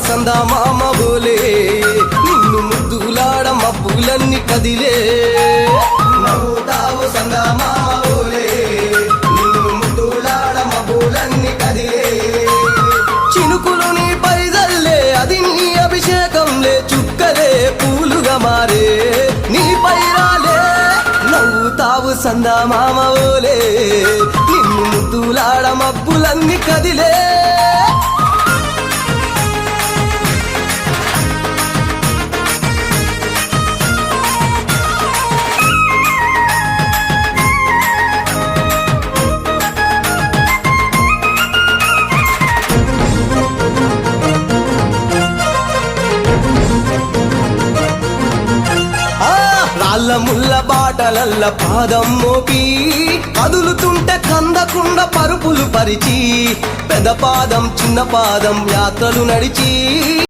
సందమామ బోలే నిన్ను ముద్దులాడ మబ్బులన్నీ కదిలే నవ్వుతావు సందమామ బోలే నిన్ను ముద్దులాడ మబ్బులన్నీ కదిలే చినుకులు నీ పైదల్లే అది నీ అభిషేకంలే చుక్కలే పూలుగా మారే నీ పైరాలే నవ్వుతావు సందమామ బోలే నిన్ను ముద్దులాడ మబ్బులన్నీ కదిలే రాళ్ళ ముళ్ళ బాటలల్ల పాదం మోపి కదులుతుంటే కందకుండ పరుపులు పరిచి పెద్ద పాదం చిన్న పాదం యాత్రలు నడిచి